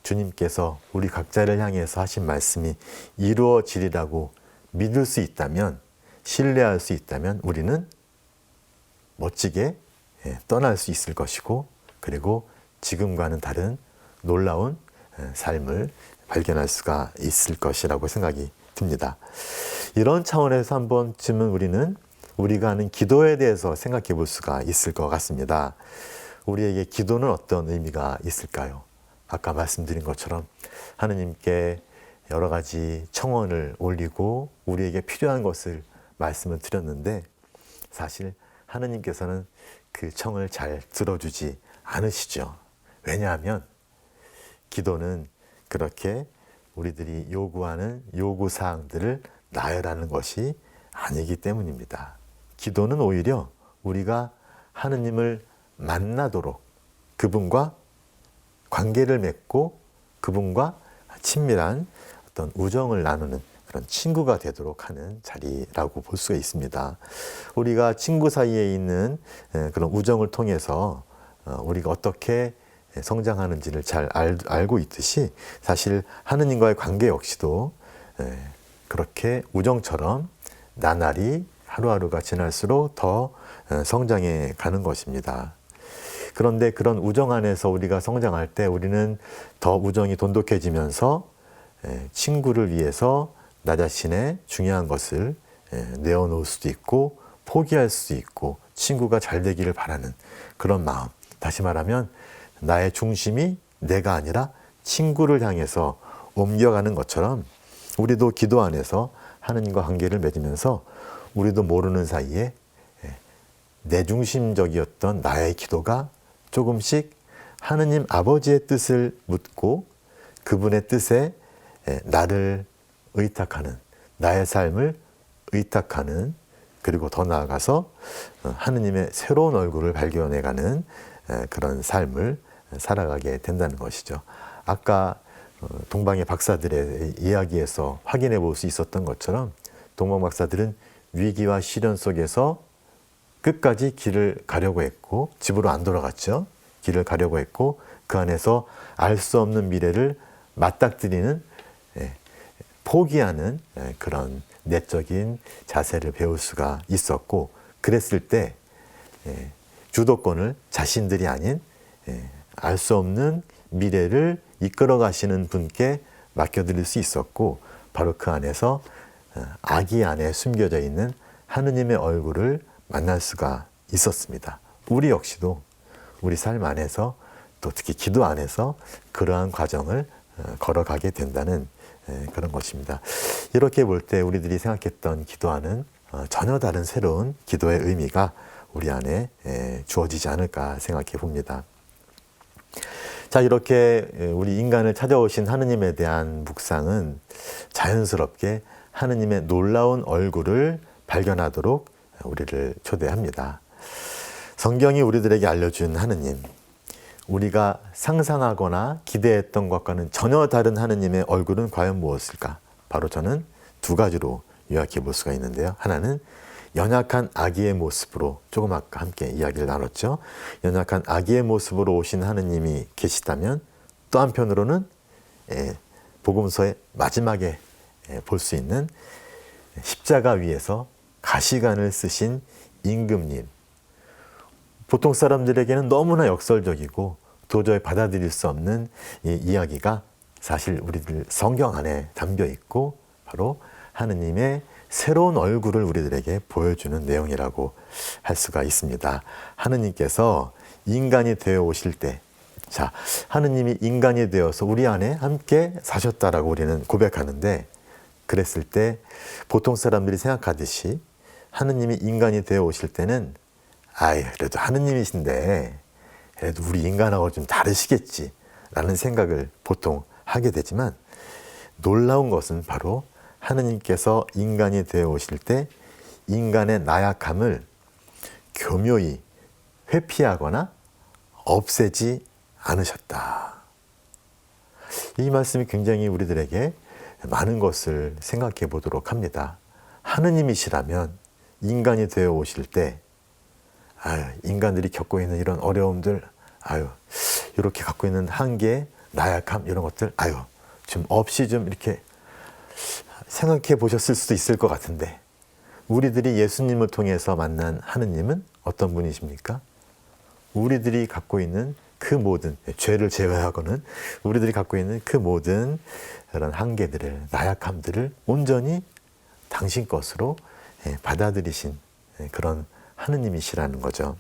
주님께서 우리 각자를 향해서 하신 말씀이 이루어지리라고 믿을 수 있다면, 신뢰할 수 있다면 우리는 멋지게 떠날 수 있을 것이고, 그리고 지금과는 다른 놀라운 삶을 발견할 수가 있을 것이라고 생각이 듭니다. 이런 차원에서 한 번쯤은 우리가 하는 기도에 대해서 생각해 볼 수가 있을 것 같습니다. 우리에게 기도는 어떤 의미가 있을까요? 아까 말씀드린 것처럼 하느님께 여러 가지 청원을 올리고 우리에게 필요한 것을 말씀을 드렸는데 사실 하느님께서는 그 청을 잘 들어주지 않으시죠. 왜냐하면 기도는 그렇게 우리들이 요구하는 요구사항들을 나열하는 것이 아니기 때문입니다. 기도는 오히려 우리가 하느님을 만나도록 그분과 관계를 맺고 그분과 친밀한 어떤 우정을 나누는 그런 친구가 되도록 하는 자리라고 볼 수가 있습니다. 우리가 친구 사이에 있는 그런 우정을 통해서 우리가 어떻게 성장하는지를 잘 알고 있듯이 사실 하느님과의 관계 역시도 그렇게 우정처럼 나날이 하루하루가 지날수록 더 성장해 가는 것입니다. 그런데 그런 우정 안에서 우리가 성장할 때 우리는 더 우정이 돈독해지면서 친구를 위해서 나 자신의 중요한 것을 내어놓을 수도 있고 포기할 수도 있고 친구가 잘 되기를 바라는 그런 마음. 다시 말하면 나의 중심이 내가 아니라 친구를 향해서 옮겨가는 것처럼 우리도 기도 안에서 하느님과 관계를 맺으면서 우리도 모르는 사이에 내중심적이었던 나의 기도가 조금씩 하느님 아버지의 뜻을 묻고 그분의 뜻에 나를 의탁하는, 나의 삶을 의탁하는, 그리고 더 나아가서 하느님의 새로운 얼굴을 발견해가는 그런 삶을 살아가게 된다는 것이죠. 아까 동방의 박사들의 이야기에서 확인해 볼 수 있었던 것처럼 동방 박사들은 위기와 시련 속에서 끝까지 길을 가려고 했고 집으로 안 돌아갔죠. 길을 가려고 했고 그 안에서 알 수 없는 미래를 맞닥뜨리는 포기하는 그런 내적인 자세를 배울 수가 있었고 그랬을 때 주도권을 자신들이 아닌 알 수 없는 미래를 이끌어 가시는 분께 맡겨드릴 수 있었고 바로 그 안에서 아기 안에 숨겨져 있는 하느님의 얼굴을 만날 수가 있었습니다. 우리 역시도 우리 삶 안에서 또 특히 기도 안에서 그러한 과정을 걸어가게 된다는 그런 것입니다. 이렇게 볼 때 우리들이 생각했던 기도와는 전혀 다른 새로운 기도의 의미가 우리 안에 주어지지 않을까 생각해 봅니다. 자, 이렇게 우리 인간을 찾아오신 하느님에 대한 묵상은 자연스럽게 하느님의 놀라운 얼굴을 발견하도록 우리를 초대합니다. 성경이 우리들에게 알려준 하느님, 우리가 상상하거나 기대했던 것과는 전혀 다른 하느님의 얼굴은 과연 무엇일까? 바로 저는 두 가지로 요약해 볼 수가 있는데요. 하나는 연약한 아기의 모습으로, 조금 아까 함께 이야기를 나눴죠. 연약한 아기의 모습으로 오신 하느님이 계시다면 또 한편으로는 복음서의 마지막에 볼 수 있는 십자가 위에서 가시관을 쓰신 임금님. 보통 사람들에게는 너무나 역설적이고 도저히 받아들일 수 없는 이 이야기가 사실 우리들 성경 안에 담겨 있고 바로 하느님의 새로운 얼굴을 우리들에게 보여주는 내용이라고 할 수가 있습니다. 하느님께서 인간이 되어 오실 때, 자, 하느님이 인간이 되어서 우리 안에 함께 사셨다라고 우리는 고백하는데, 그랬을 때 보통 사람들이 생각하듯이 하느님이 인간이 되어 오실 때는 그래도 하느님이신데 그래도 우리 인간하고 좀 다르시겠지 라는 생각을 보통 하게 되지만, 놀라운 것은 바로 하느님께서 인간이 되어 오실 때 인간의 나약함을 교묘히 회피하거나 없애지 않으셨다. 이 말씀이 굉장히 우리들에게 많은 것을 생각해 보도록 합니다. 하느님이시라면 인간이 되어 오실 때 인간들이 겪고 있는 이런 어려움들, 이렇게 갖고 있는 한계, 나약함 이런 것들 좀 없이 좀 이렇게 생각해 보셨을 수도 있을 것 같은데, 우리들이 예수님을 통해서 만난 하느님은 어떤 분이십니까? 우리들이 갖고 있는 그 모든 죄를 제외하고는 우리들이 갖고 있는 그 모든 그런 한계들을, 나약함들을 온전히 당신 것으로 받아들이신 그런 하느님이시라는 거죠.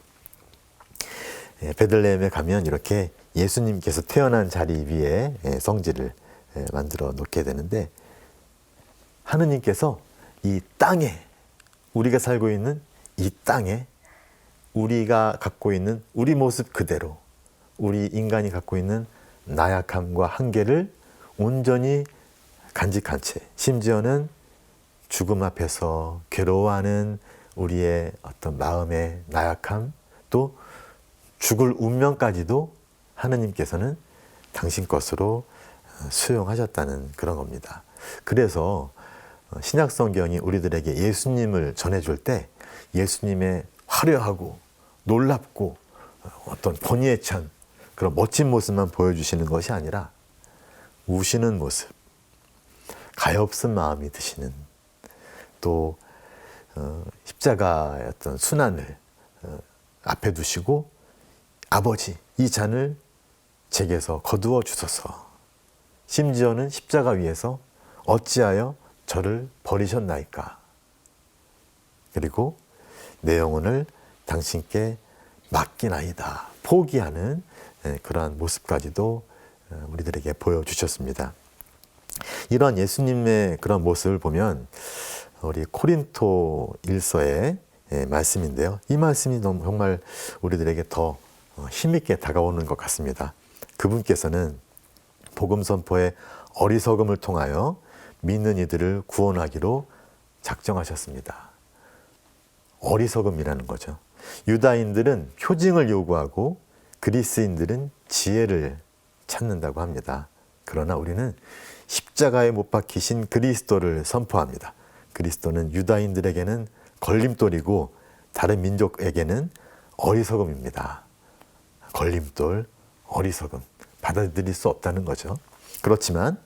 베들레헴에 가면 이렇게 예수님께서 태어난 자리 위에 성지를 만들어 놓게 되는데, 하느님께서 이 땅에, 우리가 살고 있는 이 땅에 우리가 갖고 있는 우리 모습 그대로, 우리 인간이 갖고 있는 나약함과 한계를 온전히 간직한 채, 심지어는 죽음 앞에서 괴로워하는 우리의 어떤 마음의 나약함, 또 죽을 운명까지도 하느님께서는 당신 것으로 수용하셨다는 그런 겁니다. 그래서 신약 성경이 우리들에게 예수님을 전해줄 때 예수님의 화려하고 놀랍고 어떤 권위에 찬 그런 멋진 모습만 보여주시는 것이 아니라 우시는 모습, 가엾은 마음이 드시는, 또 십자가의 어떤 순환을 앞에 두시고 아버지, 이 잔을 제게서 거두어 주소서. 심지어는 십자가 위에서 어찌하여 저를 버리셨나이까. 그리고 내 영혼을 당신께 맡기나이다. 포기하는 그러한 모습까지도 우리들에게 보여주셨습니다. 이러한 예수님의 그런 모습을 보면 우리 코린토 1서의 말씀인데요. 이 말씀이 정말 우리들에게 더 힘있게 다가오는 것 같습니다. 그분께서는 복음 선포의 어리석음을 통하여 믿는 이들을 구원하기로 작정하셨습니다. 어리석음이라는 거죠. 유다인들은 표징을 요구하고 그리스인들은 지혜를 찾는다고 합니다. 그러나 우리는 십자가에 못 박히신 그리스도를 선포합니다. 그리스도는 유다인들에게는 걸림돌이고 다른 민족에게는 어리석음입니다. 걸림돌, 어리석음, 받아들일 수 없다는 거죠. 그렇지만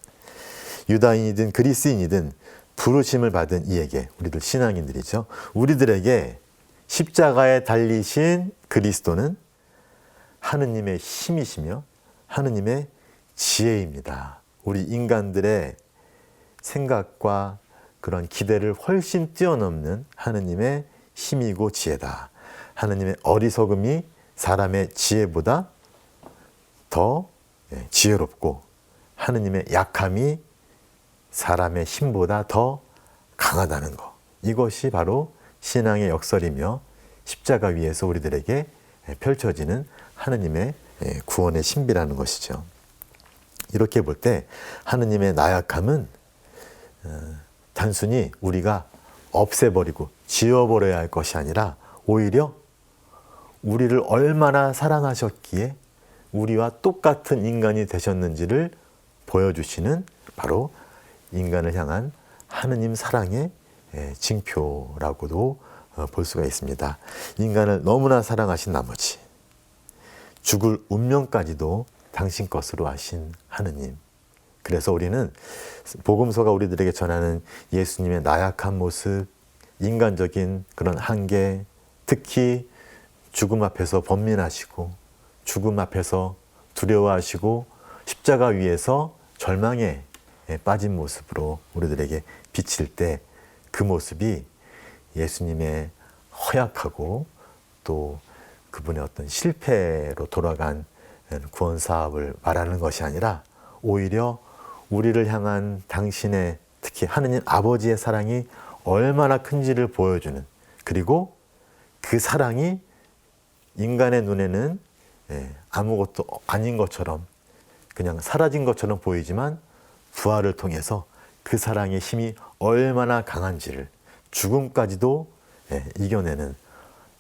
유다인이든 그리스인이든 부르심을 받은 이에게, 우리들 신앙인들이죠, 우리들에게 십자가에 달리신 그리스도는 하느님의 힘이시며 하느님의 지혜입니다. 우리 인간들의 생각과 그런 기대를 훨씬 뛰어넘는 하느님의 힘이고 지혜다. 하느님의 어리석음이 사람의 지혜보다 더 지혜롭고 하느님의 약함이 사람의 힘보다 더 강하다는 것. 이것이 바로 신앙의 역설이며 십자가 위에서 우리들에게 펼쳐지는 하느님의 구원의 신비라는 것이죠. 이렇게 볼 때 하느님의 나약함은 단순히 우리가 없애버리고 지워버려야 할 것이 아니라 오히려 우리를 얼마나 사랑하셨기에 우리와 똑같은 인간이 되셨는지를 보여주시는 바로 인간을 향한 하느님 사랑의 징표라고도 볼 수가 있습니다. 인간을 너무나 사랑하신 나머지 죽을 운명까지도 당신 것으로 하신 하느님, 그래서 우리는 복음서가 우리들에게 전하는 예수님의 나약한 모습, 인간적인 그런 한계, 특히 죽음 앞에서 번민하시고 죽음 앞에서 두려워하시고 십자가 위에서 절망에 빠진 모습으로 우리들에게 비칠 때 그 모습이 예수님의 허약하고 또 그분의 어떤 실패로 돌아간 구원 사업을 말하는 것이 아니라 오히려 우리를 향한 당신의 특히 하느님 아버지의 사랑이 얼마나 큰지를 보여주는, 그리고 그 사랑이 인간의 눈에는 아무것도 아닌 것처럼 그냥 사라진 것처럼 보이지만 부활을 통해서 그 사랑의 힘이 얼마나 강한지를, 죽음까지도 이겨내는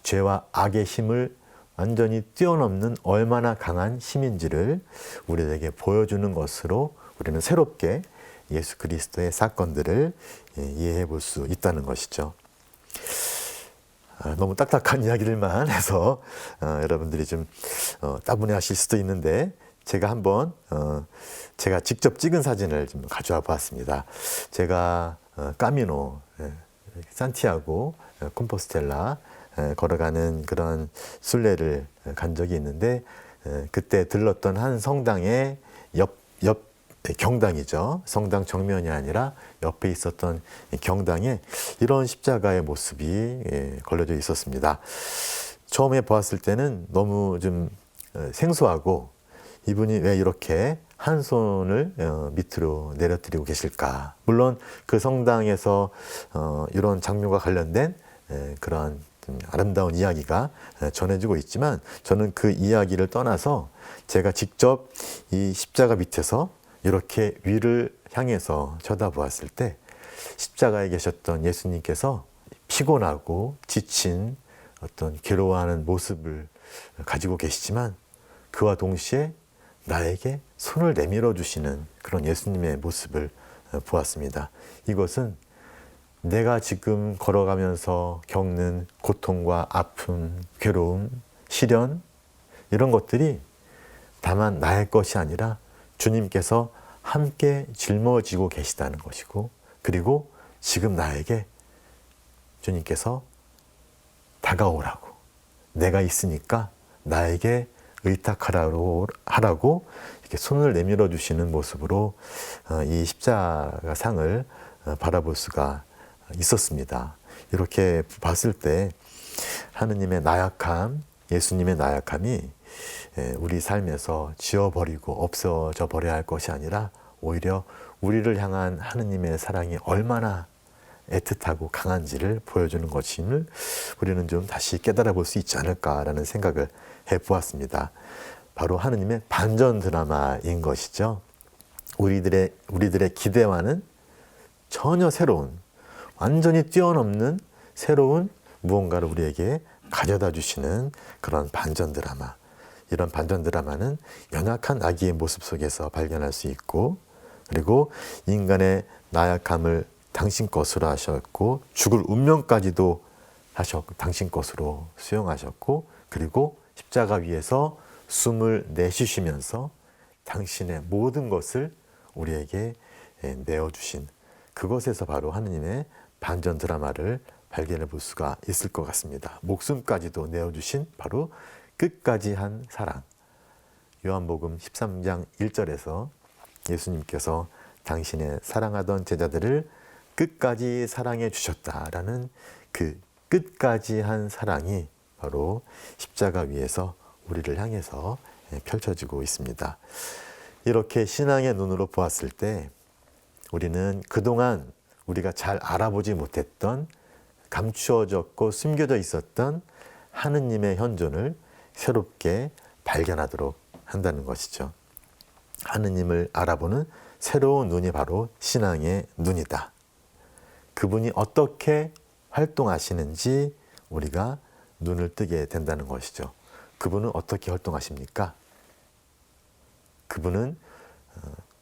죄와 악의 힘을 완전히 뛰어넘는 얼마나 강한 힘인지를 우리에게 보여주는 것으로 우리는 새롭게 예수 그리스도의 사건들을 이해해 볼 수 있다는 것이죠. 너무 딱딱한 이야기들만 해서 여러분들이 좀 따분해하실 수도 있는데, 제가 한번 제가 직접 찍은 사진을 좀 가져와 보았습니다. 제가 까미노, 산티아고, 콤포스텔라 걸어가는 그런 순례를 간 적이 있는데, 그때 들렀던 한 성당의 옆 경당이죠. 성당 정면이 아니라 옆에 있었던 경당에 이런 십자가의 모습이 걸려져 있었습니다. 처음에 보았을 때는 너무 좀 생소하고, 이분이 왜 이렇게 한 손을 밑으로 내려뜨리고 계실까. 물론 그 성당에서 이런 장면과 관련된 그런 아름다운 이야기가 전해지고 있지만, 저는 그 이야기를 떠나서 제가 직접 이 십자가 밑에서 이렇게 위를 향해서 쳐다보았을 때 십자가에 계셨던 예수님께서 피곤하고 지친 어떤 괴로워하는 모습을 가지고 계시지만, 그와 동시에 나에게 손을 내밀어 주시는 그런 예수님의 모습을 보았습니다. 이것은 내가 지금 걸어가면서 겪는 고통과 아픔, 괴로움, 시련, 이런 것들이 다만 나의 것이 아니라 주님께서 함께 짊어지고 계시다는 것이고, 그리고 지금 나에게 주님께서 다가오라고, 내가 있으니까 나에게 의탁하라고 이렇게 손을 내밀어 주시는 모습으로 이 십자가 상을 바라볼 수가 있었습니다. 이렇게 봤을 때 하느님의 나약함, 예수님의 나약함이 우리 삶에서 지워버리고 없어져 버려야 할 것이 아니라 오히려 우리를 향한 하느님의 사랑이 얼마나 애틋하고 강한지를 보여주는 것임을 우리는 좀 다시 깨달아 볼 수 있지 않을까라는 생각을 해보았습니다. 바로 하느님의 반전 드라마인 것이죠. 우리들의 기대와는 전혀 새로운, 완전히 뛰어넘는 새로운 무언가를 우리에게 가져다 주시는 그런 반전 드라마. 이런 반전 드라마는 연약한 아기의 모습 속에서 발견할 수 있고, 그리고 인간의 나약함을 당신 것으로 하셨고, 죽을 운명까지도 당신 것으로 수용하셨고, 그리고 십자가 위에서 숨을 내쉬시면서 당신의 모든 것을 우리에게 내어주신 그것에서 바로 하느님의 반전 드라마를 발견해 볼 수가 있을 것 같습니다. 목숨까지도 내어주신 바로 끝까지 한 사랑. 요한복음 13장 1절에서 예수님께서 당신의 사랑하던 제자들을 끝까지 사랑해 주셨다라는 그 끝까지 한 사랑이 바로 십자가 위에서 우리를 향해서 펼쳐지고 있습니다. 이렇게 신앙의 눈으로 보았을 때 우리는 그동안 우리가 잘 알아보지 못했던, 감추어졌고 숨겨져 있었던 하느님의 현존을 새롭게 발견하도록 한다는 것이죠. 하느님을 알아보는 새로운 눈이 바로 신앙의 눈이다. 그분이 어떻게 활동하시는지 우리가 눈을 뜨게 된다는 것이죠. 그분은 어떻게 활동하십니까? 그분은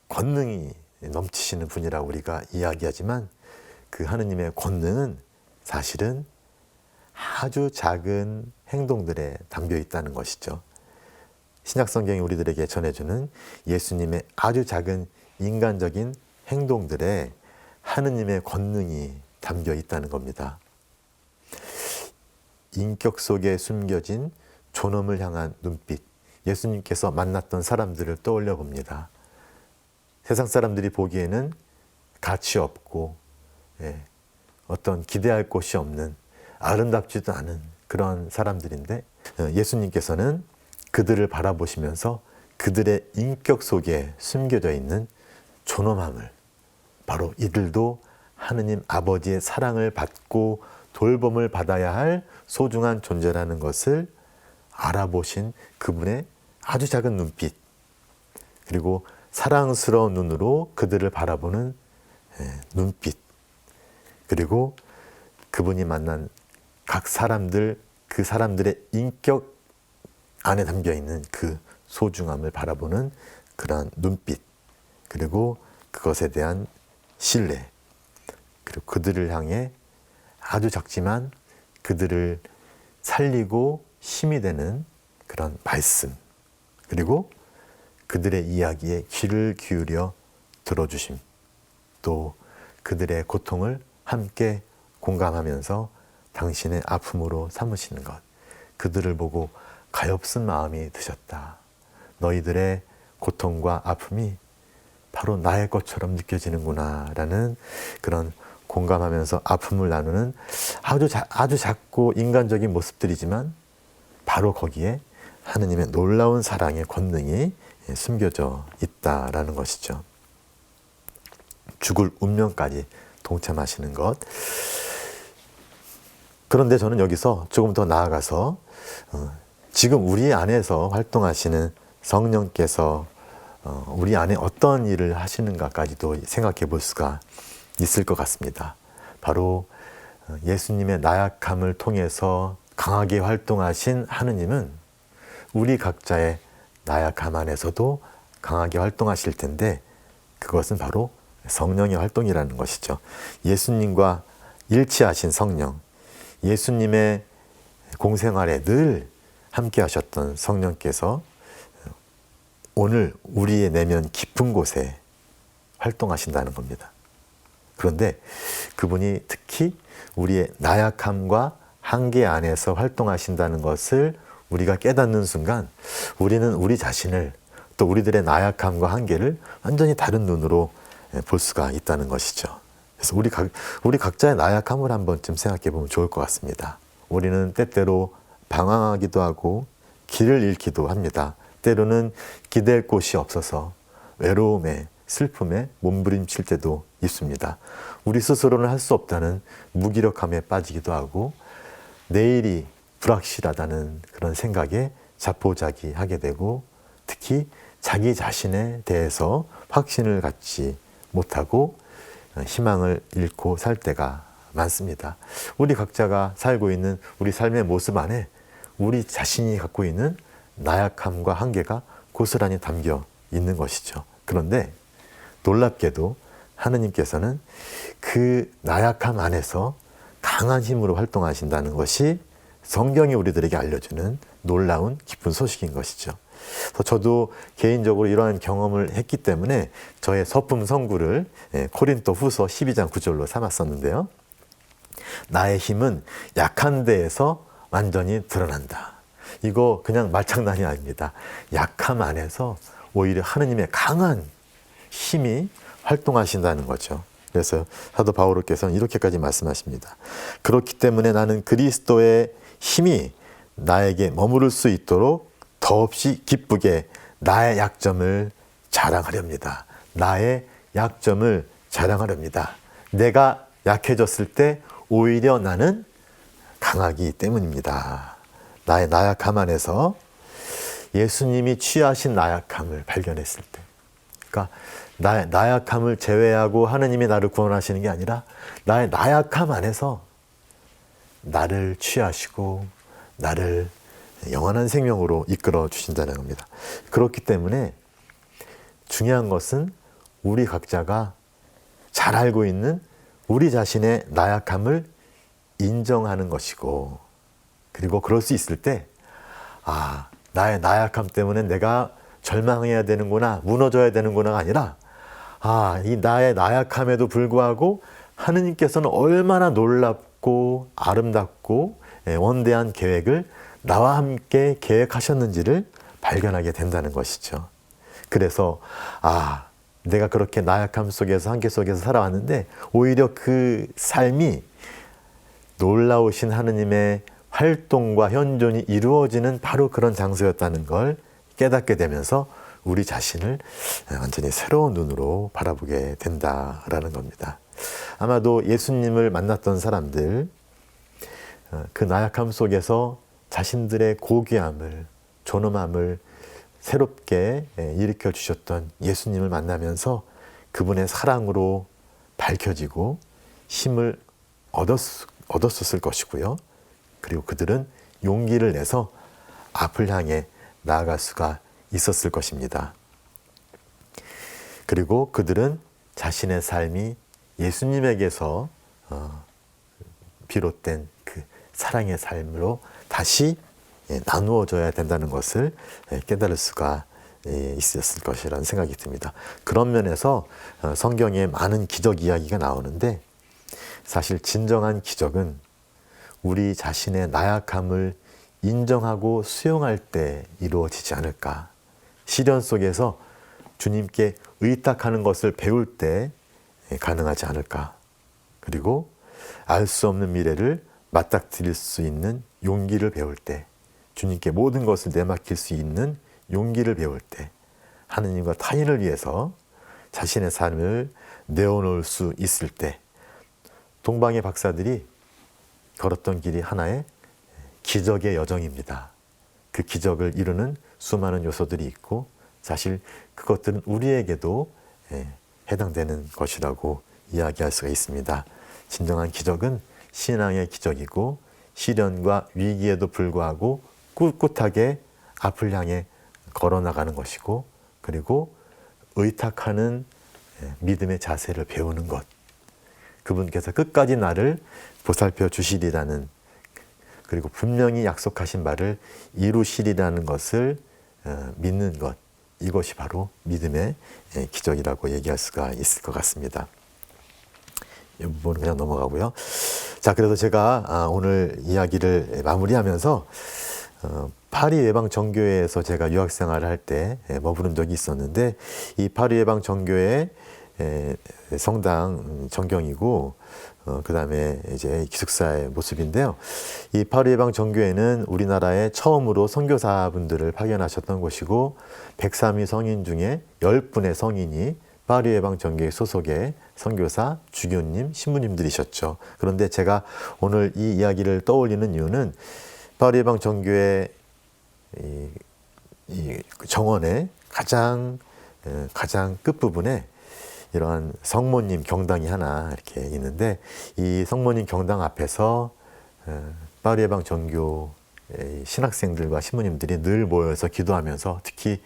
권능이 넘치시는 분이라고 우리가 이야기하지만, 그 하느님의 권능은 사실은 아주 작은 행동들에 담겨 있다는 것이죠. 신약성경이 우리들에게 전해주는 예수님의 아주 작은 인간적인 행동들에 하느님의 권능이 담겨 있다는 겁니다. 인격 속에 숨겨진 존엄을 향한 눈빛, 예수님께서 만났던 사람들을 떠올려 봅니다. 세상 사람들이 보기에는 가치 없고 어떤 기대할 곳이 없는, 아름답지도 않은 그런 사람들인데, 예수님께서는 그들을 바라보시면서 그들의 인격 속에 숨겨져 있는 존엄함을, 바로 이들도 하느님 아버지의 사랑을 받고 돌봄을 받아야 할 소중한 존재라는 것을 알아보신 그분의 아주 작은 눈빛, 그리고 사랑스러운 눈으로 그들을 바라보는 눈빛, 그리고 그분이 만난 각 사람들, 그 사람들의 인격 안에 담겨있는 그 소중함을 바라보는 그러한 눈빛, 그리고 그것에 대한 신뢰, 그리고 그들을 향해 아주 작지만 그들을 살리고 힘이 되는 그런 말씀, 그리고 그들의 이야기에 귀를 기울여 들어주심, 또 그들의 고통을 함께 공감하면서 당신의 아픔으로 삼으시는 것, 그들을 보고 가엾은 마음이 드셨다. 너희들의 고통과 아픔이 바로 나의 것처럼 느껴지는구나 라는 그런 공감하면서 아픔을 나누는 아주 작고 인간적인 모습들이지만 바로 거기에 하느님의 놀라운 사랑의 권능이 숨겨져 있다라는 것이죠. 죽을 운명까지 동참하시는 것. 그런데 저는 여기서 조금 더 나아가서 지금 우리 안에서 활동하시는 성령께서 우리 안에 어떤 일을 하시는가까지도 생각해 볼 수가 있을 것 같습니다. 바로 예수님의 나약함을 통해서 강하게 활동하신 하느님은 우리 각자의 나약함 안에서도 강하게 활동하실 텐데, 그것은 바로 성령의 활동이라는 것이죠. 예수님과 일치하신 성령, 예수님의 공생활에 늘 함께 하셨던 성령께서 오늘 우리의 내면 깊은 곳에 활동하신다는 겁니다. 그런데 그분이 특히 우리의 나약함과 한계 안에서 활동하신다는 것을 우리가 깨닫는 순간 우리는 우리 자신을, 또 우리들의 나약함과 한계를 완전히 다른 눈으로 볼 수가 있다는 것이죠. 그래서 우리 각자의 나약함을 한 번쯤 생각해 보면 좋을 것 같습니다. 우리는 때때로 방황하기도 하고 길을 잃기도 합니다. 때로는 기댈 곳이 없어서 외로움에, 슬픔에 몸부림칠 때도 있습니다. 우리 스스로는 할 수 없다는 무기력함에 빠지기도 하고 내일이 불확실하다는 그런 생각에 자포자기하게 되고, 특히 자기 자신에 대해서 확신을 갖지 못하고 희망을 잃고 살 때가 많습니다. 우리 각자가 살고 있는 우리 삶의 모습 안에 우리 자신이 갖고 있는 나약함과 한계가 고스란히 담겨 있는 것이죠. 그런데 놀랍게도 하느님께서는 그 나약함 안에서 강한 힘으로 활동하신다는 것이 성경이 우리들에게 알려주는 놀라운 기쁜 소식인 것이죠. 그래서 저도 개인적으로 이러한 경험을 했기 때문에 저의 서품 성구를 코린토 후서 12장 9절로 삼았었는데요. 나의 힘은 약한 데에서 완전히 드러난다. 이거 그냥 말장난이 아닙니다. 약함 안에서 오히려 하느님의 강한 힘이 활동하신다는 거죠. 그래서 사도 바오로께서는 이렇게까지 말씀하십니다. 그렇기 때문에 나는 그리스도의 힘이 나에게 머무를 수 있도록 더없이 기쁘게 나의 약점을 자랑하렵니다. 나의 약점을 자랑하렵니다. 내가 약해졌을 때 오히려 나는 강하기 때문입니다. 나의 나약함 안에서 예수님이 취하신 나약함을 발견했을 때, 그러니까 나의 나약함을 제외하고 하느님이 나를 구원하시는 게 아니라 나의 나약함 안에서 나를 취하시고 나를 영원한 생명으로 이끌어 주신다는 겁니다. 그렇기 때문에 중요한 것은 우리 각자가 잘 알고 있는 우리 자신의 나약함을 인정하는 것이고, 그리고 그럴 수 있을 때 나의 나약함 때문에 내가 절망해야 되는구나, 무너져야 되는구나가 아니라 이 나의 나약함에도 불구하고 하느님께서는 얼마나 놀랍고 아름답고 원대한 계획을 나와 함께 계획하셨는지를 발견하게 된다는 것이죠. 그래서 내가 그렇게 나약함 속에서 한계 속에서 살아왔는데 오히려 그 삶이 놀라우신 하느님의 활동과 현존이 이루어지는 바로 그런 장소였다는 걸 깨닫게 되면서 우리 자신을 완전히 새로운 눈으로 바라보게 된다라는 겁니다. 아마도 예수님을 만났던 사람들, 그 나약함 속에서 자신들의 고귀함을, 존엄함을 새롭게 일으켜 주셨던 예수님을 만나면서 그분의 사랑으로 밝혀지고 힘을 얻었을 것이고요. 그리고 그들은 용기를 내서 앞을 향해 나아갈 수가 있었을 것입니다. 그리고 그들은 자신의 삶이 예수님에게서 비롯된 그 사랑의 삶으로 다시 나누어져야 된다는 것을 깨달을 수가 있었을 것이라는 생각이 듭니다. 그런 면에서 성경에 많은 기적 이야기가 나오는데 사실 진정한 기적은 우리 자신의 나약함을 인정하고 수용할 때 이루어지지 않을까. 시련 속에서 주님께 의탁하는 것을 배울 때 가능하지 않을까. 그리고 알 수 없는 미래를 맞닥뜨릴 수 있는 용기를 배울 때, 주님께 모든 것을 내맡길 수 있는 용기를 배울 때, 하느님과 타인을 위해서 자신의 삶을 내어놓을 수 있을 때, 동방의 박사들이 걸었던 길이 하나의 기적의 여정입니다. 그 기적을 이루는 수많은 요소들이 있고 사실 그것들은 우리에게도 해당되는 것이라고 이야기할 수가 있습니다. 진정한 기적은 신앙의 기적이고 시련과 위기에도 불구하고 꿋꿋하게 앞을 향해 걸어나가는 것이고 그리고 의탁하는 믿음의 자세를 배우는 것. 그분께서 끝까지 나를 보살펴 주시리라는 그리고 분명히 약속하신 말을 이루시리라는 것을 믿는 것. 이것이 바로 믿음의 기적이라고 얘기할 수가 있을 것 같습니다. 이 부분은 그냥 넘어가고요. 자, 그래서 제가 오늘 이야기를 마무리하면서 파리 외방 정교회에서 제가 유학 생활을 할 때 머무른 적이 있었는데 이 파리 외방 정교회 성당 전경이고 그 다음에 이제 기숙사의 모습인데요. 이 파리 외방 정교회는 우리나라에 처음으로 선교사분들을 파견하셨던 곳이고 103위 성인 중에 10분의 성인이 파리 외방 정교회 소속의 선교사, 주교님, 신부님들이셨죠. 그런데 제가 오늘 이 이야기를 떠올리는 이유는 파리 외방 정교회 이 정원의 가장 끝부분에 이러한 성모님 경당이 하나 이렇게 있는데 이 성모님 경당 앞에서 파리 외방 정교 신학생들과 신부님들이 늘 모여서 기도하면서 특히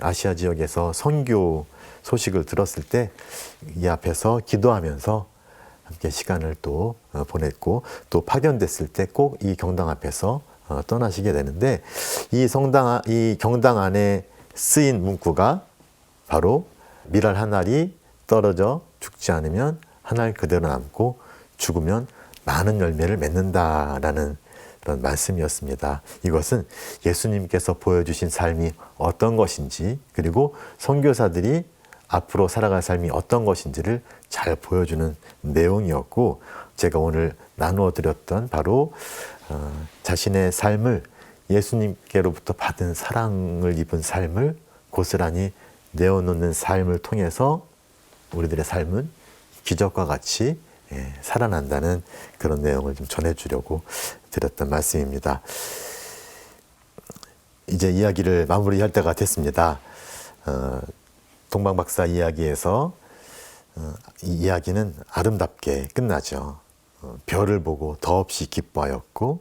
아시아 지역에서 선교 소식을 들었을 때 이 앞에서 기도하면서 함께 시간을 또 보냈고 또 파견됐을 때 꼭 이 경당 앞에서 떠나시게 되는데 이 경당 안에 쓰인 문구가 바로 밀알 한 알이 떨어져 죽지 않으면 한 알 그대로 남고 죽으면 많은 열매를 맺는다라는 그런 말씀이었습니다. 이것은 예수님께서 보여주신 삶이 어떤 것인지 그리고 선교사들이 앞으로 살아갈 삶이 어떤 것인지를 잘 보여주는 내용이었고 제가 오늘 나누어 드렸던 바로 자신의 삶을 예수님께로부터 받은 사랑을 입은 삶을 고스란히 내어놓는 삶을 통해서 우리들의 삶은 기적과 같이 살아난다는 그런 내용을 좀 전해주려고 드렸던 말씀입니다. 이제 이야기를 마무리할 때가 됐습니다. 동방박사 이야기에서 이 이야기는 아름답게 끝나죠. 별을 보고 더없이 기뻐하였고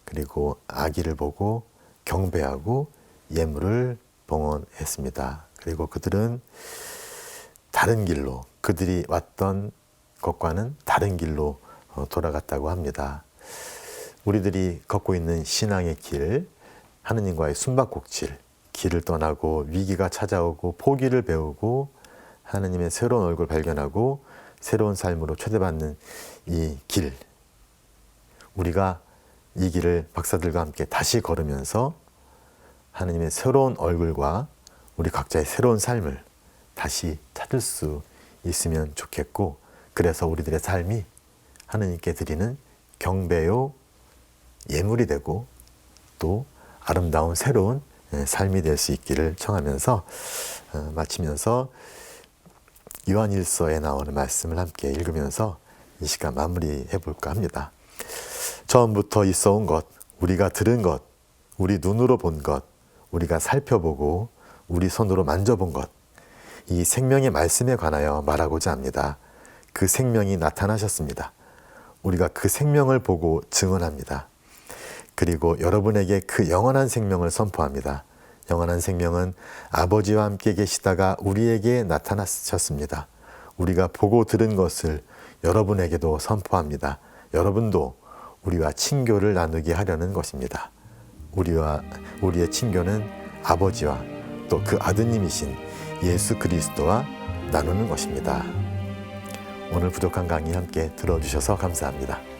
그리고 아기를 보고 경배하고 예물을 봉헌했습니다. 그리고 그들은 다른 길로 그들이 왔던 것과는 다른 길로 돌아갔다고 합니다. 우리들이 걷고 있는 신앙의 길, 하느님과의 숨바꼭질, 길을 떠나고 위기가 찾아오고 포기를 배우고 하느님의 새로운 얼굴 발견하고 새로운 삶으로 초대받는 이 길, 우리가 이 길을 박사들과 함께 다시 걸으면서 하느님의 새로운 얼굴과 우리 각자의 새로운 삶을 다시 찾을 수 있으면 좋겠고, 그래서 우리들의 삶이 하느님께 드리는 경배요 예물이 되고 또 아름다운 새로운 삶이 될 수 있기를 청하면서 마치면서 요한일서에 나오는 말씀을 함께 읽으면서 이 시간 마무리해 볼까 합니다. 처음부터 있어 온 것, 우리가 들은 것, 우리 눈으로 본 것, 우리가 살펴보고 우리 손으로 만져본 것, 이 생명의 말씀에 관하여 말하고자 합니다. 그 생명이 나타나셨습니다. 우리가 그 생명을 보고 증언합니다. 그리고 여러분에게 그 영원한 생명을 선포합니다. 영원한 생명은 아버지와 함께 계시다가 우리에게 나타나셨습니다. 우리가 보고 들은 것을 여러분에게도 선포합니다. 여러분도 우리와 친교를 나누게 하려는 것입니다. 우리의 친교는 아버지와 또 그 아드님이신 예수 그리스도와 나누는 것입니다. 오늘 부족한 강의 함께 들어주셔서 감사합니다.